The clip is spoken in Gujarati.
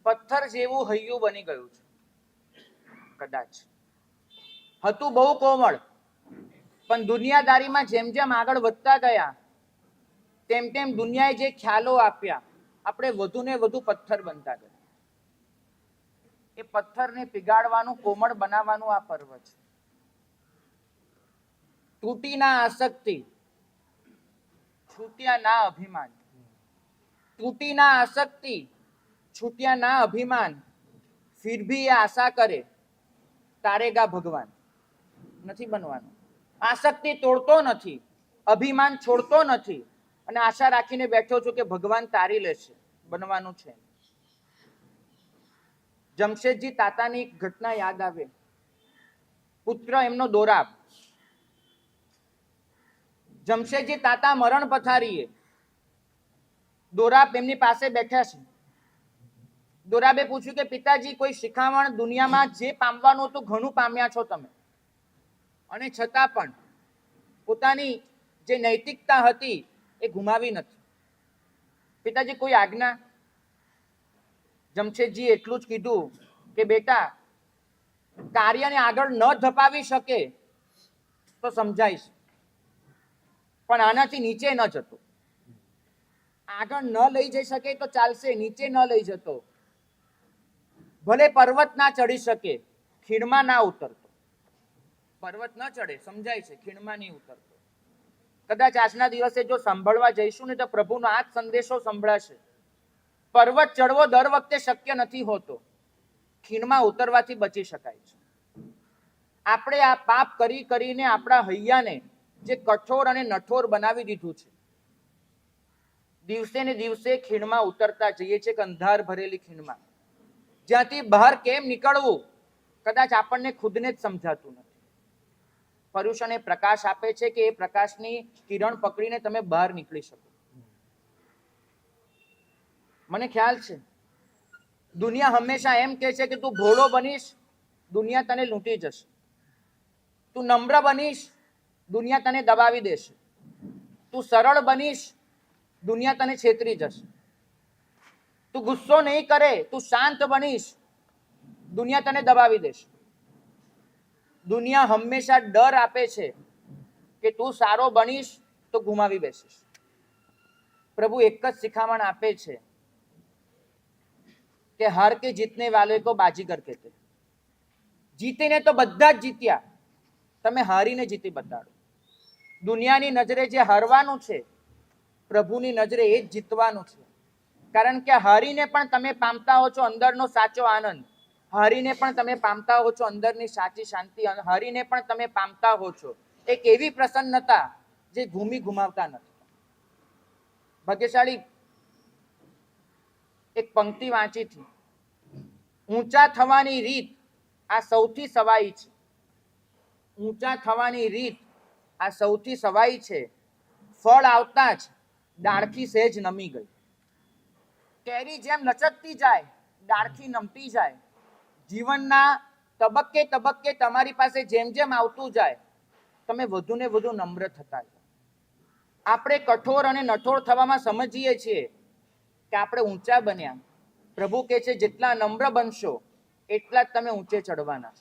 પથ્થર જેવું હૈયું બની ગયું છે. કદાચ હતું બહુ કોમળ, પણ દુનિયાદારીમાં જેમ જેમ આગળ વધતા ગયા તેમ તેમ દુનિયાએ જે ખ્યાલો આપ્યા, આપણે વધુ ને વધુ પથ્થર બનતા ગયા. એ પથ્થરને પીગાળવાનું, કોમળ બનાવવાનું આ પર્વ છે. તૂટી ના આસક્તિ, છૂટ્યા ના અભિમાન. તૂટી ના આસક્તિ, છૂટ્યા ના અભિમાન. ફિર ભી એ આશા કરે તારેગા ભગવાન. નથી બનવાનું. આસક્તિ તોડતો નથી, અભિમાન છોડતો નથી, અને આશા રાખીને બેઠો છું કે ભગવાન તારી લેશે. બનવાનું છે. જમશેદજી તાતાની એક ઘટના યાદ આવે. પુત્ર એમનો દોરાબ. જમશેદજી તાતા મરણ પથારીએ, દોરાબ એમની પાસે બેઠા છે. દોરાબે પૂછ્યું કે પિતાજી, કોઈ શિખામણ? દુનિયામાં જે પામવાનું હતું ઘણું પામ્યા છો તમે, અને છતાં પણ પોતાની જે નૈતિકતા હતી એ ગુમાવી નથી. પિતાજી કોઈ આજ્ઞા? જમશેદજી એટલું જ કીધું કે બેટા, કાર્યને આગળ ન ધપાવી શકે તો સમજાઈશ, પણ આનાથી નીચે ન જતો. આગળ ન લઈ જઈ શકે તો ચાલશે, નીચે ન લઈ જતો. ભલે પર્વત ના ચડી શકે, ખીણમાં ના ઉતરતો. પર્વત ન ચડે સમજાય છે, ખીણમાં નહીં ઉતરતો. કદાચ આજના દિવસે જો સાંભળવા જઈશું ને તો પ્રભુનો આ જ સંદેશો સંભળાશે. પર્વત ચડવો દર વખતે શક્ય નથી હોતો, ખીણમાં ઉતરવાથી બચી શકાય છે. આપણે આ પાપ કરી કરીને આપણા હૈયાને જે કઠોર અને નઠોર બનાવી દીધું છે, દિવસે ને દિવસે ખીણમાં ઉતરતા જઈએ છીએ, અંધાર ભરેલી ખીણમાં. જ્યાંથી બહાર કેમ નીકળવું કદાચ આપણને ખુદને જ સમજાતું નથી. પર્યુષણ એ પ્રકાશ આપે છે કે એ પ્રકાશની કિરણ પકડીને તમે બહાર નીકળી શકો. મને ખ્યાલ છે દુનિયા હંમેશા એમ કહે છે કે તું ભોળો બનીશ, દુનિયા તને લૂંટી જશે. તું નમ્ર બનીશ, દુનિયા તને દબાવી દેશે. તું સરળ બનીશ, દુનિયા તને છેતરી જશે. તું ગુસ્સો નહીં કરે, તું શાંત બનીશ, દુનિયા તને દબાવી દેશે. દુનિયા હંમેશા ડર આપે છે કે તું સારો બનીશ તો ગુમાવી બેસીશ. પ્રભુ એક જ શિખામણ આપે છે કે હાર કે જીતને વાલે કો બાજીગર કહેતે. જીતીને તો બધા જ જીત્યા, તમે હારીને જીતી બતાડો. દુનિયાની નજરે જે હારવાનું છે, પ્રભુની નજરે એ જ જીતવાનું છે. કારણ કે હારીને પણ તમે પામતા હો છો અંદરનો સાચો આનંદ, હારીને પણ તમે પામતા હો છો અંદરની સાચી શાંતિ, હારીને પણ તમે પામતા હો છો એક એવી પ્રસન્નતા જે ગુમાવતા નથી. ભાગ્યશાળી એક પંક્તિ વાંચી હતી, ઊંચા થવાની રીત આ સૌથી સવાઈ છે. ઊંચા થવાની રીત આ સૌથી સવાઈ છે. ફળ આવતા જ ડાળખી સહેજ નમી ગઈ. કેરી જેમ લચકતી જાય, ડાળખી નમતી જાય. જીવનના તબક્કે તબક્કે તમારી પાસે જેમ જેમ આવતું જાય, તમે વધુ ને વધુ નમ્ર થતા જાઓ. આપણે કઠોર અને નઠોર થવામાં સમજીએ છીએ કે આપણે ઊંચા બન્યા. પ્રભુ કહે છે જેટલા નમ્ર બનશો એટલા જ તમે ઊંચે ચડવાના.